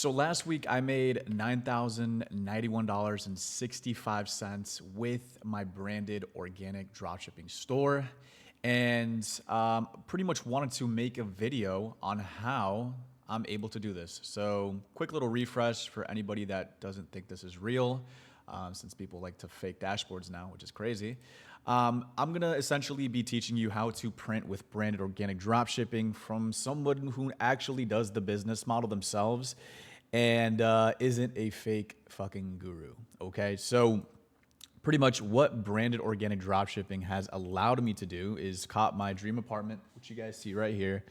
So last week I made $9,091.65 with my branded organic dropshipping store, and pretty much wanted to make a video on how I'm able to do this. So quick little refresh for anybody that doesn't think this is real, since people like to fake dashboards now, which is crazy. I'm gonna essentially be teaching you how to print with branded organic dropshipping from someone who actually does the business model themselves and isn't a fake fucking guru. Okay, so pretty much what branded organic dropshipping has allowed me to do is cop my dream apartment, which you guys see right here,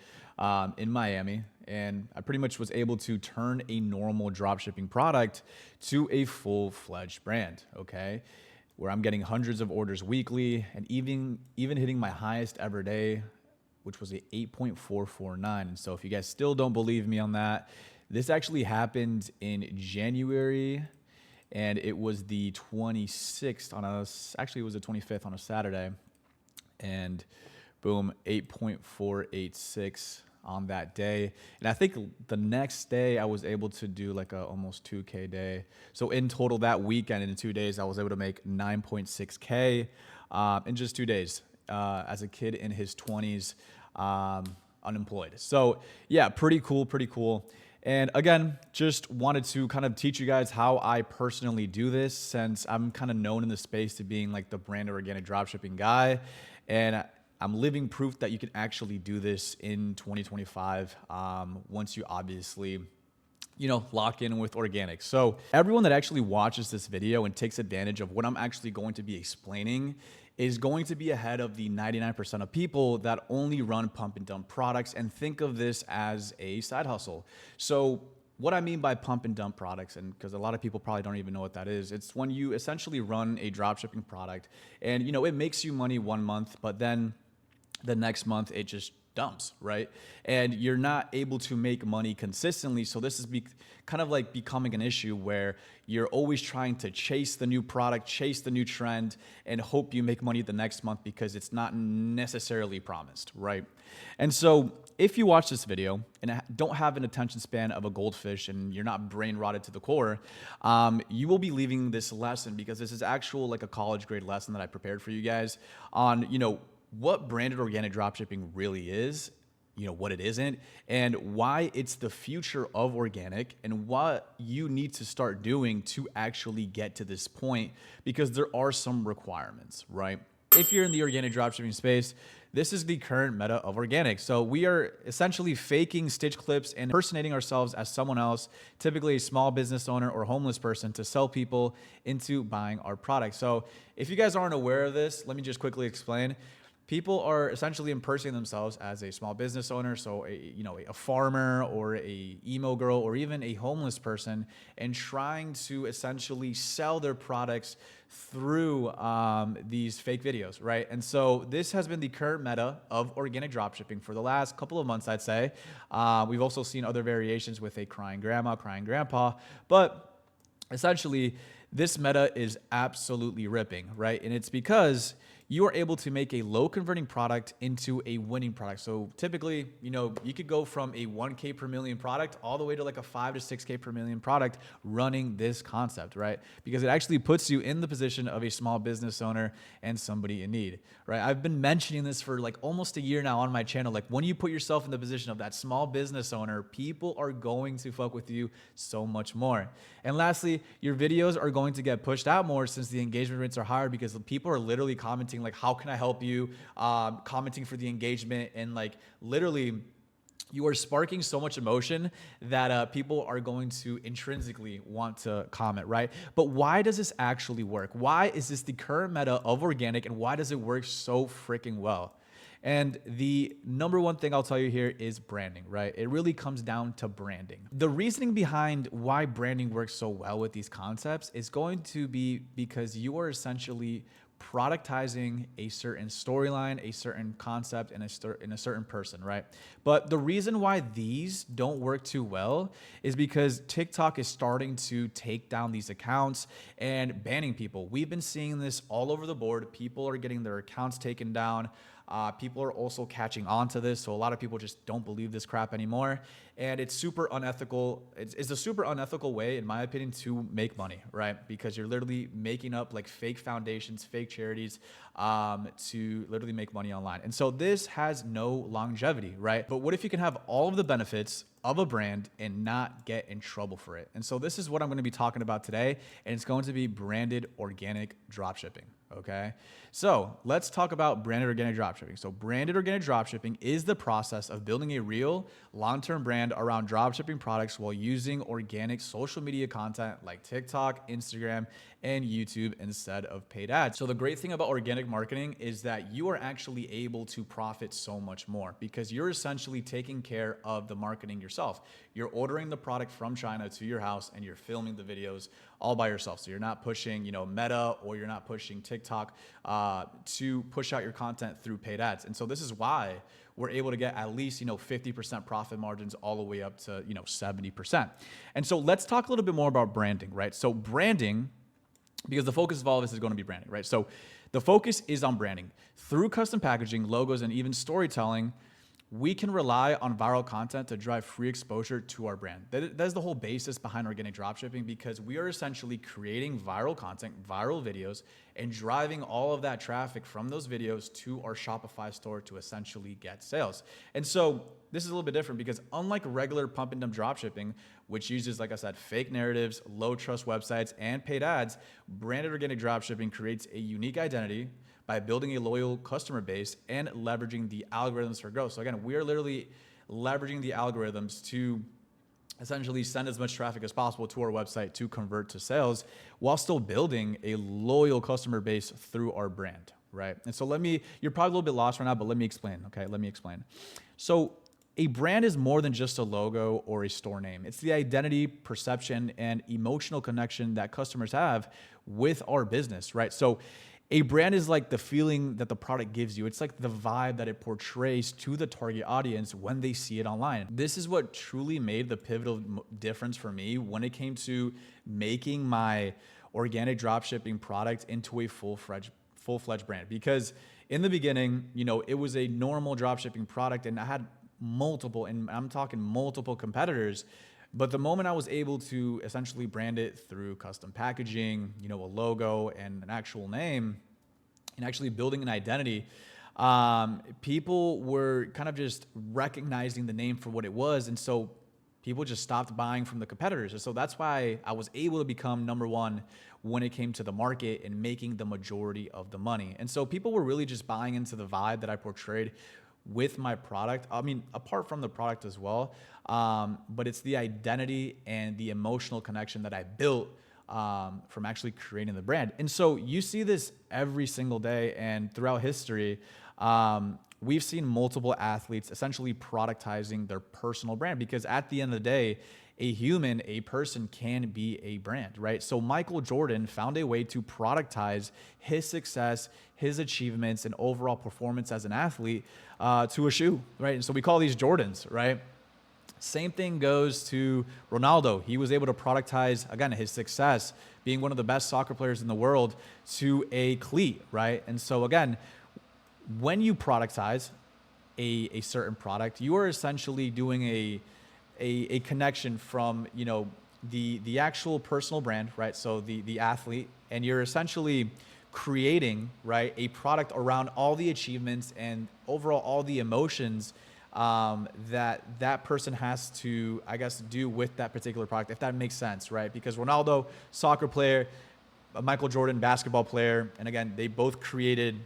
in Miami. And I pretty much was able to turn a normal dropshipping product to a full-fledged brand, okay? Where I'm getting hundreds of orders weekly and even hitting my highest ever day, which was a 8.449. And so if you guys still don't believe me on that, this actually happened in January, and it was the 26th actually it was the 25th on a Saturday, and boom, 8.486 on that day. And I think the next day I was able to do like a almost 2K day. So in total that weekend, in 2 days, I was able to make 9.6K in just 2 days as a kid in his 20s, unemployed. So yeah, pretty cool. And again, just wanted to kind of teach you guys how I personally do this, since I'm kind of known in the space to being like the brand organic dropshipping guy. And I'm living proof that you can actually do this in 2025 once you obviously, lock in with organic. So everyone that actually watches this video and takes advantage of what I'm actually going to be explaining is going to be ahead of the 99% of people that only run pump and dump products and think of this as a side hustle. So what I mean by pump and dump products, and because a lot of people probably don't even know what that is, it's when you essentially run a dropshipping product and it makes you money 1 month, but then the next month it just dumps, right? And you're not able to make money consistently. So this is kind of like becoming an issue where you're always trying to chase the new product, chase the new trend, and hope you make money the next month because it's not necessarily promised, right? And so if you watch this video and don't have an attention span of a goldfish and you're not brain rotted to the core, you will be leaving this lesson, because this is actual like a college grade lesson that I prepared for you guys on, what branded organic dropshipping really is, what it isn't, and why it's the future of organic, and what you need to start doing to actually get to this point, because there are some requirements, right? If you're in the organic dropshipping space, this is the current meta of organic. So we are essentially faking stitch clips and impersonating ourselves as someone else, typically a small business owner or homeless person, to sell people into buying our product. So if you guys aren't aware of this, let me just quickly explain. People are essentially impersonating themselves as a small business owner, so a farmer or a emo girl or even a homeless person, and trying to essentially sell their products through these fake videos, right? And so this has been the current meta of organic dropshipping for the last couple of months, I'd say. We've also seen other variations with a crying grandma, crying grandpa, but essentially this meta is absolutely ripping, right? And it's because you are able to make a low converting product into a winning product. So typically, you could go from a 1K per million product all the way to like a 5 to 6K per million product running this concept, right? Because it actually puts you in the position of a small business owner and somebody in need, right? I've been mentioning this for like almost a year now on my channel. Like, when you put yourself in the position of that small business owner, people are going to fuck with you so much more. And lastly, your videos are going to get pushed out more since the engagement rates are higher, because people are literally commenting like, how can I help you? Commenting for the engagement, and like literally you are sparking so much emotion that people are going to intrinsically want to comment, right? But why does this actually work? Why is this the current meta of organic, and why does it work so freaking well? And the number one thing I'll tell you here is branding, right? It really comes down to branding. The reasoning behind why branding works so well with these concepts is going to be because you are essentially productizing a certain storyline, a certain concept, and a certain person, right? But the reason why these don't work too well is because TikTok is starting to take down these accounts and banning people. We've been seeing this all over the board. People are getting their accounts taken down. People are also catching on to this, so a lot of people just don't believe this crap anymore. And it's super unethical. It's a super unethical way, in my opinion, to make money, right? Because you're literally making up like fake foundations, fake charities, to literally make money online. And so this has no longevity, right? But what if you can have all of the benefits of a brand and not get in trouble for it? And so this is what I'm going to be talking about today, and it's going to be branded organic dropshipping. Okay, so let's talk about branded organic dropshipping. So branded organic dropshipping is the process of building a real long-term brand around dropshipping products while using organic social media content like TikTok, Instagram, and YouTube instead of paid ads. So the great thing about organic marketing is that you are actually able to profit so much more because you're essentially taking care of the marketing yourself. You're ordering the product from China to your house and you're filming the videos all by yourself. So you're not pushing, Meta, or you're not pushing TikTok to push out your content through paid ads. And so this is why we're able to get at least, 50% profit margins all the way up to, 70%. And so let's talk a little bit more about branding, right? So branding, because the focus of all of this is going to be branding, right? So the focus is on branding. Through custom packaging, logos, and even storytelling, we can rely on viral content to drive free exposure to our brand. That is the whole basis behind organic dropshipping, because we are essentially creating viral content, viral videos, and driving all of that traffic from those videos to our Shopify store to essentially get sales. And so this is a little bit different because unlike regular pump and dump dropshipping, which uses, like I said, fake narratives, low trust websites, and paid ads, branded organic dropshipping creates a unique identity by building a loyal customer base and leveraging the algorithms for growth. So again, we are literally leveraging the algorithms to essentially send as much traffic as possible to our website to convert to sales while still building a loyal customer base through our brand, right? And so you're probably a little bit lost right now, but let me explain, okay? Let me explain. So a brand is more than just a logo or a store name. It's the identity, perception, and emotional connection that customers have with our business, right? So a brand is like the feeling that the product gives you. It's like the vibe that it portrays to the target audience when they see it online. This is what truly made the pivotal difference for me when it came to making my organic dropshipping product into a full-fledged brand. Because in the beginning, it was a normal dropshipping product and I had multiple, and I'm talking multiple competitors. But the moment I was able to essentially brand it through custom packaging, a logo and an actual name, and actually building an identity, people were kind of just recognizing the name for what it was. And so people just stopped buying from the competitors. And so that's why I was able to become number one when it came to the market and making the majority of the money. And so people were really just buying into the vibe that I portrayed with my product. I mean, apart from the product as well, but it's the identity and the emotional connection that I built from actually creating the brand. And so you see this every single day, and throughout history, we've seen multiple athletes essentially productizing their personal brand, because at the end of the day, a person can be a brand, right? So Michael Jordan found a way to productize his success, his achievements, and overall performance as an athlete to a shoe, right? And so we call these Jordans, right? Same thing goes to Ronaldo. He was able to productize, again, his success, being one of the best soccer players in the world, to a cleat, right? And so again, when you productize a certain product, you are essentially doing a connection from, the actual personal brand, right? So the athlete, and you're essentially creating, right, a product around all the achievements and overall all the emotions that person has to, I guess, do with that particular product, if that makes sense, right? Because Ronaldo, soccer player, Michael Jordan, basketball player, and again, they both created,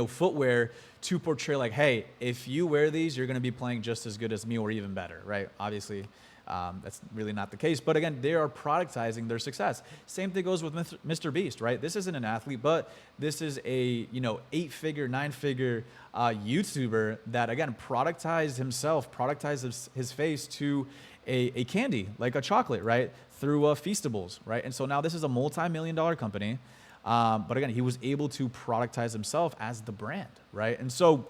footwear to portray like, hey, if you wear these, you're going to be playing just as good as me or even better, right? Obviously, that's really not the case. But again, they are productizing their success. Same thing goes with Mr. Beast, right? This isn't an athlete, but this is a, 8-figure, 9-figure YouTuber that, again, productized his face to a candy, like a chocolate, right? Through Feastables, right? And so now this is a multi-million-dollar company. But again, he was able to productize himself as the brand, right? And so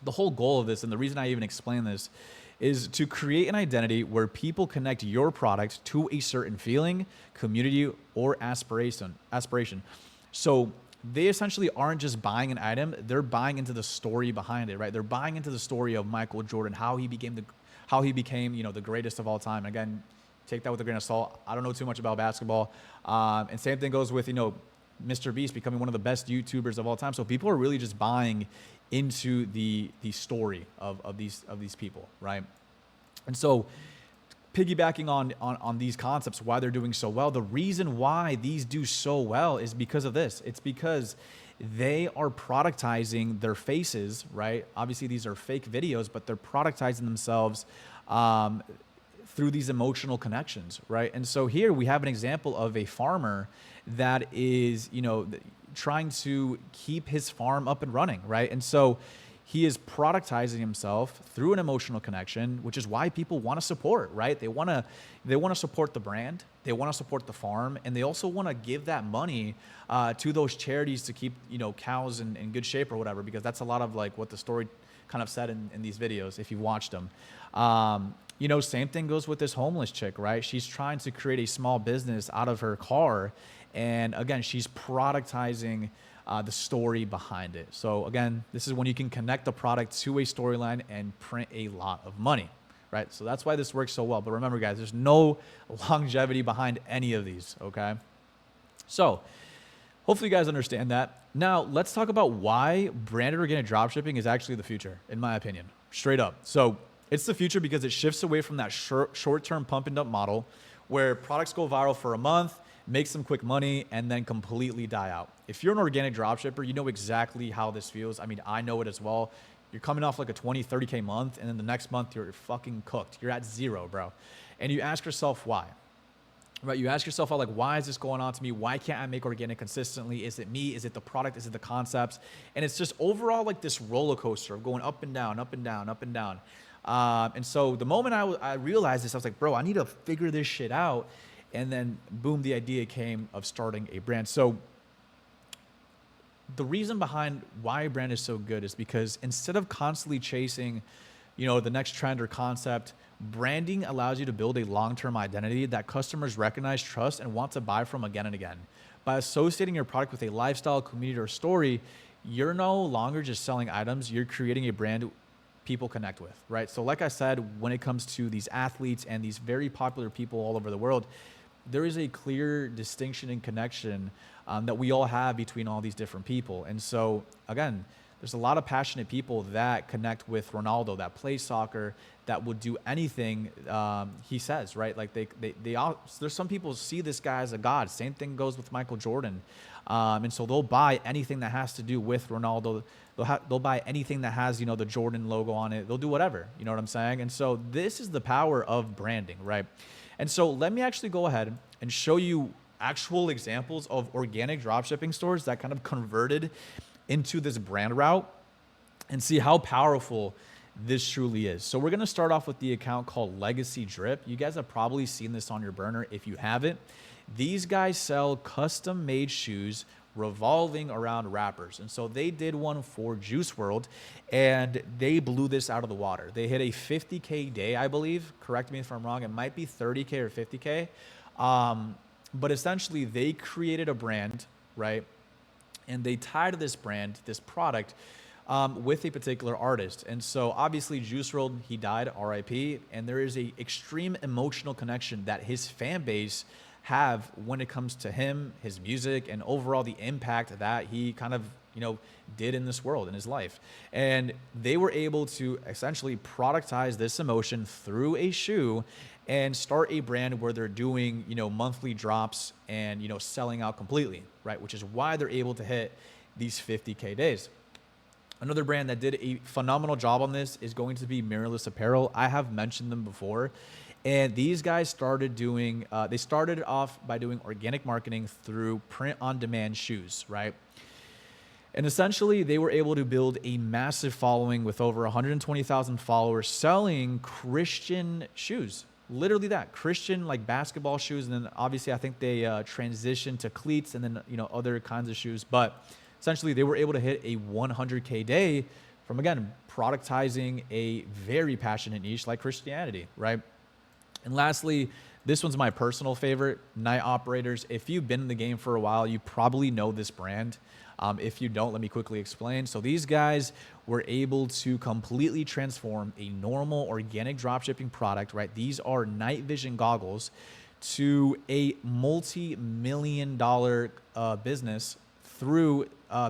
the whole goal of this, and the reason I even explain this, is to create an identity where people connect your product to a certain feeling, community, or aspiration. So they essentially aren't just buying an item, they're buying into the story behind it, right? They're buying into the story of Michael Jordan, how he became how he became, the greatest of all time. Again, take that with a grain of salt. I don't know too much about basketball. And same thing goes with, Mr. Beast becoming one of the best YouTubers of all time. So people are really just buying into the story of these people, right? And so piggybacking on these concepts, why they're doing so well, the reason why these do so well is because of this. It's because they are productizing their faces, right? Obviously, these are fake videos, but they're productizing themselves through these emotional connections, right? And so here we have an example of a farmer that is, trying to keep his farm up and running, right? And so he is productizing himself through an emotional connection, which is why people want to support, right? They want to support the brand, they want to support the farm, and they also want to give that money to those charities to keep, cows in good shape or whatever, because that's a lot of like what the story kind of said in these videos, if you watched them. Same thing goes with this homeless chick, right? She's trying to create a small business out of her car. And again, she's productizing the story behind it. So again, this is when you can connect the product to a storyline and print a lot of money, right? So that's why this works so well. But remember, guys, there's no longevity behind any of these, okay? So hopefully you guys understand that. Now, let's talk about why branded organic dropshipping is actually the future, in my opinion, straight up. So it's the future because it shifts away from that short-term pump and dump model where products go viral for a month, make some quick money, and then completely die out. If you're an organic dropshipper, you know exactly how this feels. I mean, I know it as well. You're coming off like a 20, 30K month, and then the next month you're fucking cooked. You're at zero, bro. And you ask yourself why, right? You ask yourself, like, why is this going on to me? Why can't I make organic consistently? Is it me? Is it the product? Is it the concepts? And it's just overall like this roller coaster of going up and down, up and down, up and down. And so the moment I realized this, I was like, bro, I need to figure this shit out. And then boom, the idea came of starting a brand. So the reason behind why a brand is so good is because instead of constantly chasing, the next trend or concept, branding allows you to build a long-term identity that customers recognize, trust, and want to buy from again and again. By associating your product with a lifestyle, community, or story, you're no longer just selling items, you're creating a brand people connect with, right? So like I said, when it comes to these athletes and these very popular people all over the world, there is a clear distinction and connection that we all have between all these different people. And so again, there's a lot of passionate people that connect with Ronaldo, that play soccer, that would do anything he says, right? Like they all, there's some people see this guy as a god. Same thing goes with Michael Jordan. And so they'll buy anything that has to do with Ronaldo. They'll buy anything that has, the Jordan logo on it. They'll do whatever, you know what I'm saying? And so this is the power of branding, right? And so let me actually go ahead and show you actual examples of organic dropshipping stores that kind of converted into this brand route and see how powerful this truly is. So we're going to start off with the account called Legacy Drip. You guys have probably seen this on your burner. If you haven't, these guys sell custom made shoes revolving around rappers. And so they did one for Juice WRLD and they blew this out of the water. They hit a 50K day, I believe. Correct me if I'm wrong. It might be 30K or 50K. But essentially they created a brand, right? And they tied this brand, this product, with a particular artist. And so obviously Juice WRLD, he died, RIP. And there is a extreme emotional connection that his fan base have when it comes to him, his music, and overall the impact that he kind of, did in this world, in his life. And they were able to essentially productize this emotion through a shoe and start a brand where they're doing, monthly drops and, selling out completely, right? Which is why they're able to hit these 50K days. Another brand that did a phenomenal job on this is going to be Mirrorless Apparel. I have mentioned them before. And these guys started doing, they started off by doing organic marketing through print-on-demand shoes, right? And essentially, they were able to build a massive following with over 120,000 followers selling Christian shoes. Literally that, Christian like basketball shoes. And then obviously, I think they transitioned to cleats and then, other kinds of shoes. But essentially, they were able to hit a 100K day from, again, productizing a very passionate niche like Christianity, right? And lastly, This one's my personal favorite, Night Operators. If you've been in the game for a while, you probably know this brand. If you don't, let me quickly explain. So these guys were able to completely transform a normal organic dropshipping product, right? These are night vision goggles, to a multi-million-dollar business through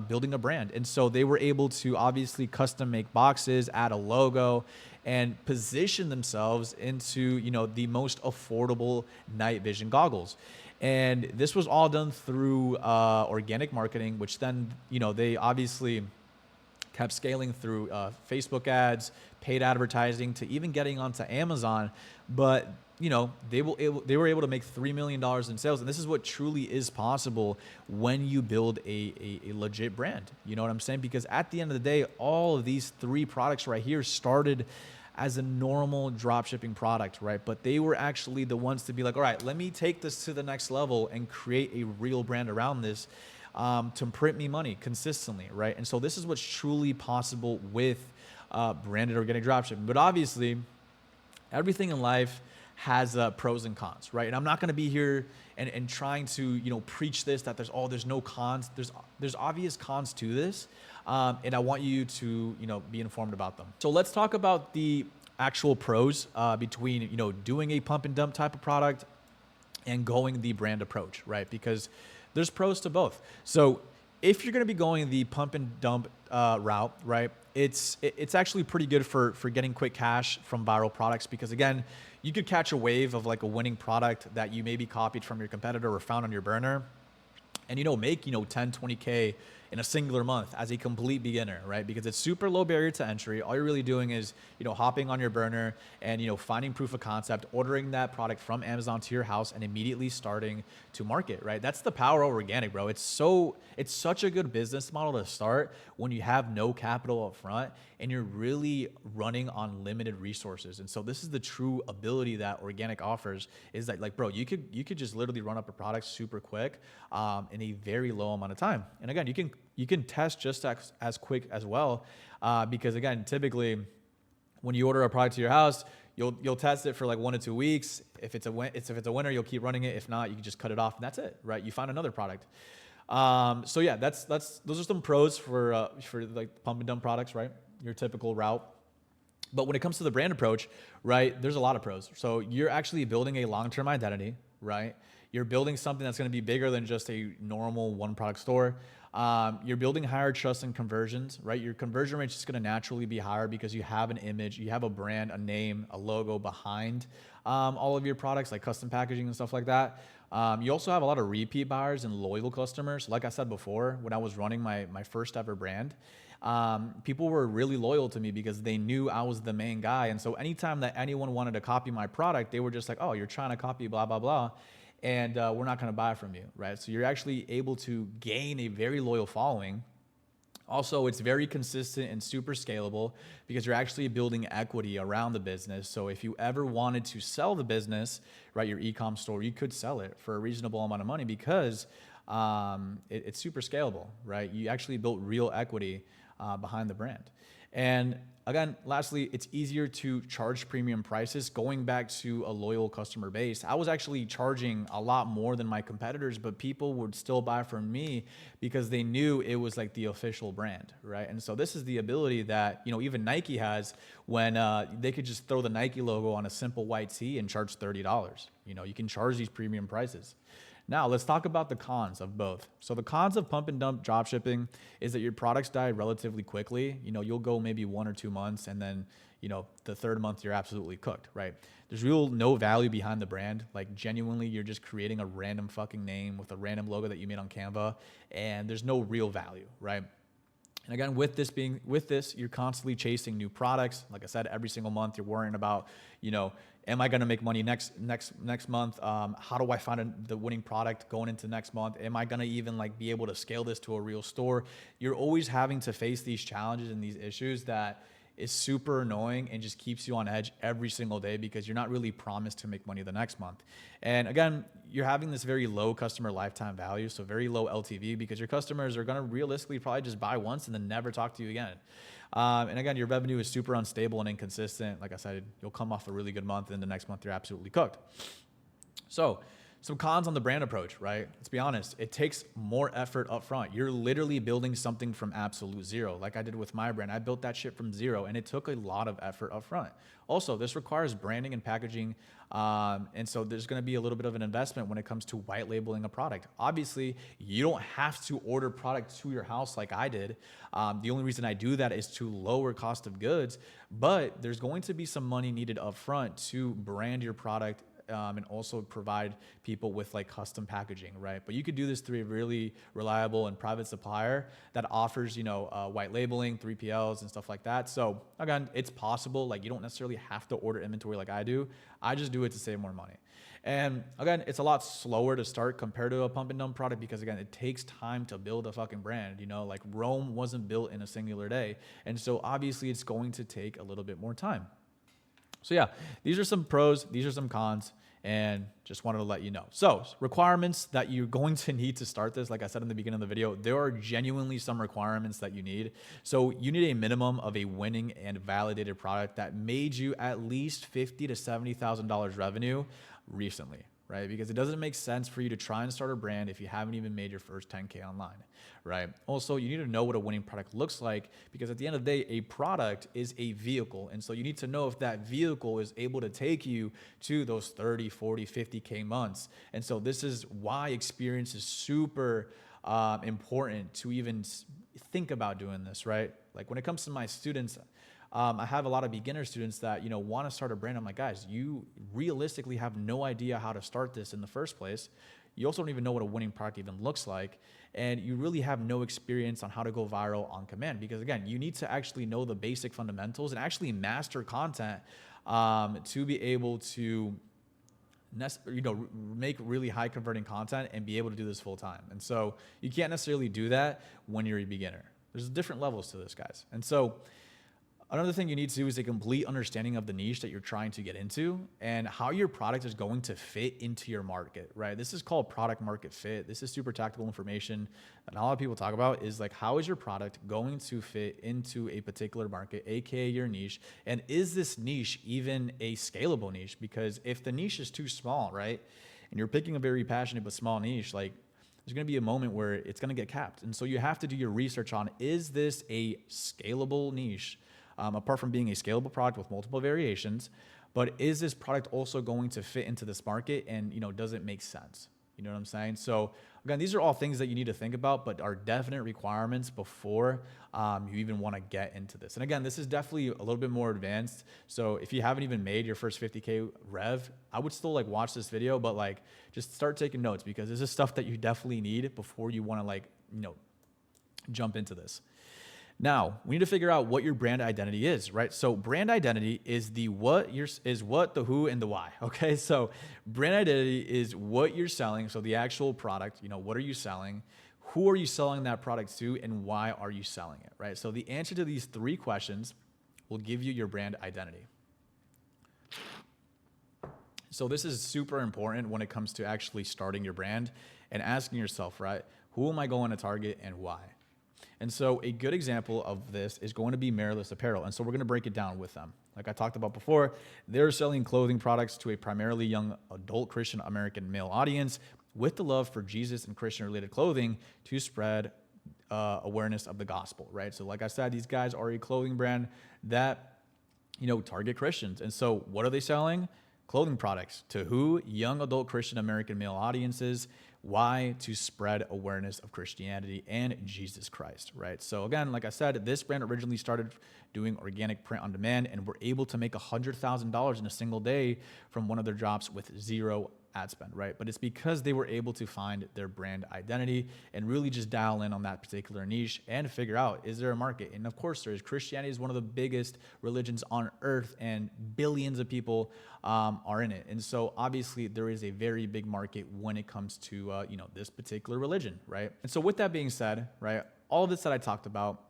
building a brand. And so they were able to obviously custom make boxes, add a logo, and position themselves into, you know, the most affordable night vision goggles. And this was all done through organic marketing, which then, you know, they obviously kept scaling through Facebook ads, paid advertising, to even getting onto Amazon. But you know, they were able to make $3 million in sales. And this is what truly is possible when you build a legit brand. You know what I'm saying? Because at the end of the day, all of these 3 products right here started as a normal dropshipping product, right? But they were actually the ones to be like, all right, let me take this to the next level and create a real brand around this to print me money consistently, right? And so this is what's truly possible with branded organic dropshipping. But obviously, everything in life has pros and cons, right? And I'm not going to be here and trying to, you know, preach this, that there's no cons. There's obvious cons to this, and I want you to, you know, be informed about them. So let's talk about the actual pros between, you know, doing a pump and dump type of product and going the brand approach, right? Because there's pros to both. So if you're going to be going the pump and dump route, right, it's actually pretty good for getting quick cash from viral products, because again, you could catch a wave of like a winning product that you maybe copied from your competitor or found on your burner, and, you know, make, you know, 10, 20K in a singular month as a complete beginner, right? Because it's super low barrier to entry. All you're really doing is, you know, hopping on your burner and, you know, finding proof of concept, ordering that product from Amazon to your house, and immediately starting to market, right? That's the power of organic, bro. It's such a good business model to start when you have no capital up front and you're really running on limited resources. And so this is the true ability that organic offers, is that, like, bro, you could just literally run up a product super quick in a very low amount of time. And again, you can test just as quick as well, because again, typically when you order a product to your house, you'll test it for like 1 to 2 weeks. If it's a winner, you'll keep running it. If not, you can just cut it off, and that's it, right? You find another product. So yeah, those are some pros for like pump and dump products, right? Your typical route. But when it comes to the brand approach, right, there's a lot of pros. So you're actually building a long-term identity, right? You're building something that's going to be bigger than just a normal one-product store. You're building higher trust and conversions, right? Your conversion rate is just going to naturally be higher because you have an image, you have a brand, a name, a logo behind all of your products, like custom packaging and stuff like that. You also have a lot of repeat buyers and loyal customers. Like I said before, when I was running my first ever brand, people were really loyal to me because they knew I was the main guy. And so anytime that anyone wanted to copy my product, they were just like, oh, you're trying to copy blah, blah, blah. And we're not going to buy from you, right? So you're actually able to gain a very loyal following. Also, it's very consistent and super scalable because you're actually building equity around the business. So if you ever wanted to sell the business, right, your e-com store, you could sell it for a reasonable amount of money because it's super scalable, right? You actually built real equity behind the brand. And again, lastly, it's easier to charge premium prices. Going back to a loyal customer base, I was actually charging a lot more than my competitors, but people would still buy from me because they knew it was like the official brand, right? And so this is the ability that, you know, even Nike has when they could just throw the Nike logo on a simple white tee and charge $30. You know, you can charge these premium prices. Now, let's talk about the cons of both. So the cons of pump and dump dropshipping is that your products die relatively quickly. You know, you'll go maybe 1 or 2 months, and then, you know, the third month you're absolutely cooked, right? There's no value behind the brand. Like, genuinely, you're just creating a random fucking name with a random logo that you made on Canva, and there's no real value, right? And again, with this, you're constantly chasing new products. Like I said, every single month you're worrying about, you know, am I going to make money next month? How do I find the winning product going into next month? Am I going to even like be able to scale this to a real store? You're always having to face these challenges and these issues that is super annoying and just keeps you on edge every single day because you're not really promised to make money the next month. And again, you're having this very low customer lifetime value, so very low LTV, because your customers are going to realistically probably just buy once and then never talk to you again. And again, your revenue is super unstable and inconsistent. Like I said, you'll come off a really good month and the next month you're absolutely cooked. So, some cons on the brand approach, right? Let's be honest, it takes more effort up front. You're literally building something from absolute zero. Like I did with my brand, I built that shit from zero, and it took a lot of effort up front. Also, this requires branding and packaging. And so there's going to be a little bit of an investment when it comes to white labeling a product. Obviously, you don't have to order product to your house like I did. The only reason I do that is to lower cost of goods, but there's going to be some money needed up front to brand your product, and also provide people with like custom packaging, right? But you could do this through a really reliable and private supplier that offers, white labeling, 3PLs and stuff like that. So again, it's possible. Like you don't necessarily have to order inventory like I do. I just do it to save more money. And again, it's a lot slower to start compared to a pump and dump product because again, it takes time to build a fucking brand, like Rome wasn't built in a singular day. And so obviously it's going to take a little bit more time. So yeah, these are some pros, these are some cons, and just wanted to let you know. So requirements that you're going to need to start this, like I said in the beginning of the video, there are genuinely some requirements that you need. So you need a minimum of a winning and validated product that made you at least $50,000 to $70,000 revenue recently, right? Because it doesn't make sense for you to try and start a brand if you haven't even made your first 10K online, right? Also, you need to know what a winning product looks like because at the end of the day, a product is a vehicle. And so you need to know if that vehicle is able to take you to those 30, 40, 50K months. And so this is why experience is super important to even think about doing this, right? Like when it comes to my students, I have a lot of beginner students that, want to start a brand. I'm like, guys, you realistically have no idea how to start this in the first place. You also don't even know what a winning product even looks like. And you really have no experience on how to go viral on command. Because again, you need to actually know the basic fundamentals and actually master content to be able to make really high converting content and be able to do this full time. And so you can't necessarily do that when you're a beginner. There's different levels to this, guys. And so another thing you need to do is a complete understanding of the niche that you're trying to get into and how your product is going to fit into your market, right? This is called product market fit. This is super tactical information that not a lot of people talk about is like, how is your product going to fit into a particular market, AKA your niche? And is this niche even a scalable niche? Because if the niche is too small, right? And you're picking a very passionate but small niche, like there's going to be a moment where it's going to get capped. And so you have to do your research on, is this a scalable niche? Apart from being a scalable product with multiple variations, but is this product also going to fit into this market and, does it make sense? You know what I'm saying? So again, these are all things that you need to think about, but are definite requirements before you even want to get into this. And again, this is definitely a little bit more advanced. So if you haven't even made your first 50K rev, I would still watch this video, but just start taking notes because this is stuff that you definitely need before you want to jump into this. Now, we need to figure out what your brand identity is, right? So brand identity is the what, the who, and the why, okay? So brand identity is what you're selling, so the actual product, what are you selling? Who are you selling that product to, and why are you selling it, right? So the answer to these three questions will give you your brand identity. So this is super important when it comes to actually starting your brand and asking yourself, right, who am I going to target and why? And so a good example of this is going to be Meritless Apparel. And so we're going to break it down with them. Like I talked about before, they're selling clothing products to a primarily young adult Christian American male audience with the love for Jesus and Christian related clothing to spread awareness of the gospel, right? So like I said, these guys are a clothing brand that, target Christians. And so what are they selling? Clothing products to who? Young adult Christian American male audiences. Why? To spread awareness of Christianity and Jesus Christ, right? So again, like I said, this brand originally started doing organic print on demand and were able to make $100,000 in a single day from one of their drops with zero ad spend, right? But it's because they were able to find their brand identity and really just dial in on that particular niche and figure out, is there a market? And of course there is. Christianity is one of the biggest religions on earth and billions of people are in it. And so obviously there is a very big market when it comes to, this particular religion, right? And so with that being said, right, all of this that I talked about,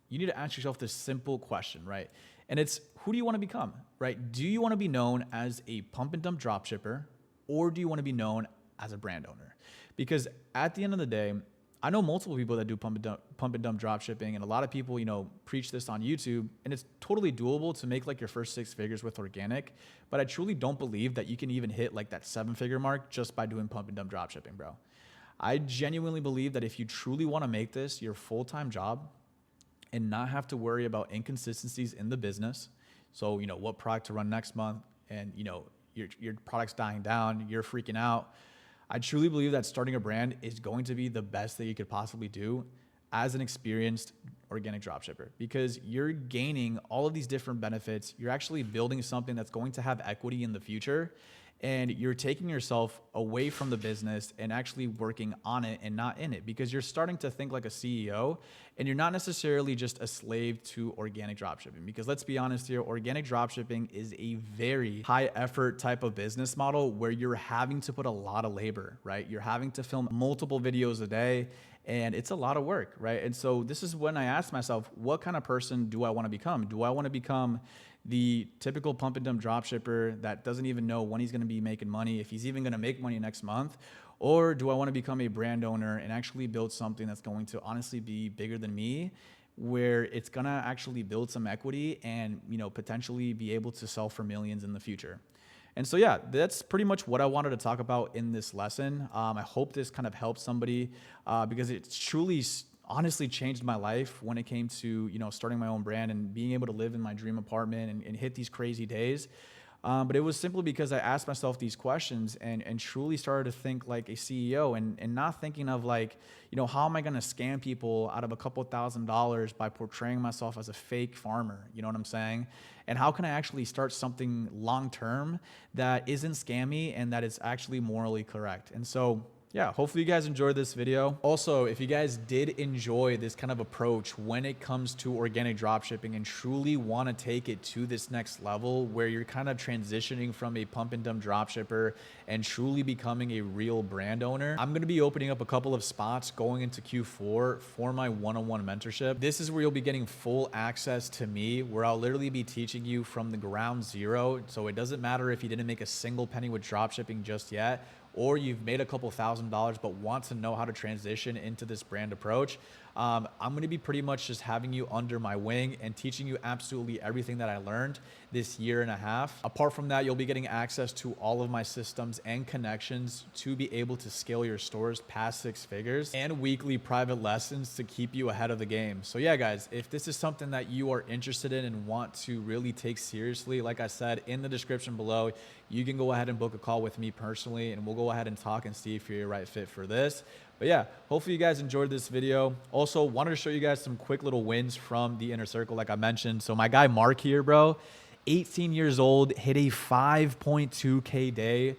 you need to ask yourself this simple question, right? And it's, who do you want to become, right? Do you want to be known as a pump and dump dropshipper, or do you want to be known as a brand owner? Because at the end of the day, I know multiple people that do pump and dump drop shipping, and a lot of people, preach this on YouTube, and it's totally doable to make like your first 6 figures with organic. But I truly don't believe that you can even hit like that 7-figure mark just by doing pump and dump drop shipping, bro. I genuinely believe that if you truly want to make this your full-time job and not have to worry about inconsistencies in the business, so, what product to run next month, and, your product's dying down, you're freaking out, I truly believe that starting a brand is going to be the best that you could possibly do as an experienced organic dropshipper, because you're gaining all of these different benefits. You're actually building something that's going to have equity in the future, and you're taking yourself away from the business and actually working on it and not in it, because you're starting to think like a CEO and you're not necessarily just a slave to organic dropshipping. Because let's be honest here, organic dropshipping is a very high effort type of business model where you're having to put a lot of labor, right? You're having to film multiple videos a day, and it's a lot of work, right? And so this is when I asked myself, what kind of person do I want to become? Do I want to become the typical pump and dump dropshipper that doesn't even know when he's going to be making money, if he's even going to make money next month? Or do I want to become a brand owner and actually build something that's going to honestly be bigger than me, where it's going to actually build some equity and, potentially be able to sell for millions in the future? And so, yeah, that's pretty much what I wanted to talk about in this lesson. I hope this kind of helps somebody, because it's truly honestly changed my life when it came to, starting my own brand and being able to live in my dream apartment and hit these crazy days. But it was simply because I asked myself these questions and truly started to think like a CEO, and not thinking of like, how am I going to scam people out of a couple $1,000s by portraying myself as a fake farmer? You know what I'm saying? And how can I actually start something long-term that isn't scammy and that is actually morally correct? And so, yeah, hopefully you guys enjoyed this video. Also, if you guys did enjoy this kind of approach when it comes to organic dropshipping and truly want to take it to this next level where you're kind of transitioning from a pump and dump dropshipper and truly becoming a real brand owner, I'm going to be opening up a couple of spots going into Q4 for my one-on-one mentorship. This is where you'll be getting full access to me, where I'll literally be teaching you from the ground zero. So it doesn't matter if you didn't make a single penny with dropshipping just yet, or you've made a couple $1,000s but want to know how to transition into this brand approach. I'm going to be pretty much just having you under my wing and teaching you absolutely everything that I learned this 1.5 years. Apart from that, you'll be getting access to all of my systems and connections to be able to scale your stores past 6 figures, and weekly private lessons to keep you ahead of the game. So yeah, guys, if this is something that you are interested in and want to really take seriously, like I said in the description below, you can go ahead and book a call with me personally, and we'll go ahead and talk and see if you're the right fit for this. But yeah, hopefully you guys enjoyed this video. Also, wanted to show you guys some quick little wins from the inner circle, like I mentioned. So my guy Mark here, bro, 18 years old, hit a 5.2K day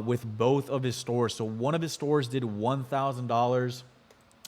with both of his stores. So one of his stores did $1,000.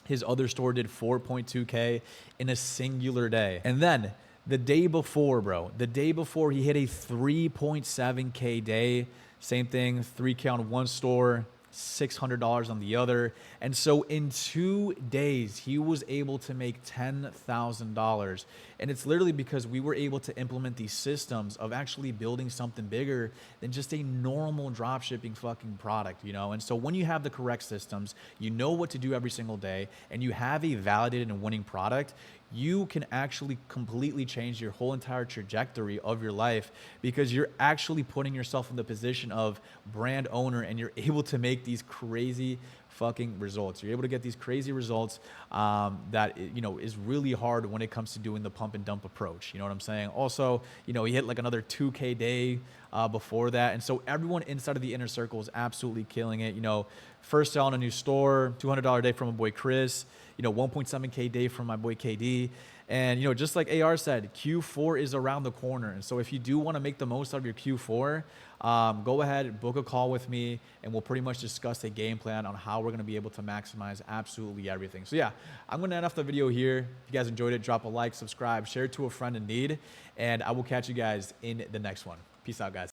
His other store did 4.2K in a singular day. And then the day before, bro, he hit a 3.7K day. Same thing, 3K on one store, $600 on the other. And so in 2 days, he was able to make $10,000. And it's literally because we were able to implement these systems of actually building something bigger than just a normal dropshipping fucking product, And so when you have the correct systems, you know what to do every single day, and you have a validated and winning product, you can actually completely change your whole entire trajectory of your life, because you're actually putting yourself in the position of brand owner, and you're able to make these crazy fucking results. You're able to get these crazy results that, is really hard when it comes to doing the pump and dump approach. You know what I'm saying? Also, he hit like another 2K day before that. And so everyone inside of the inner circle is absolutely killing it. First selling a new store, $200 day from my boy Chris, 1.7K day from my boy KD. And, just like AR said, Q4 is around the corner. And so if you do want to make the most out of your Q4, go ahead, book a call with me, and we'll pretty much discuss a game plan on how we're going to be able to maximize absolutely everything. So yeah, I'm going to end off the video here. If you guys enjoyed it, drop a like, subscribe, share it to a friend in need, and I will catch you guys in the next one. Peace out, guys.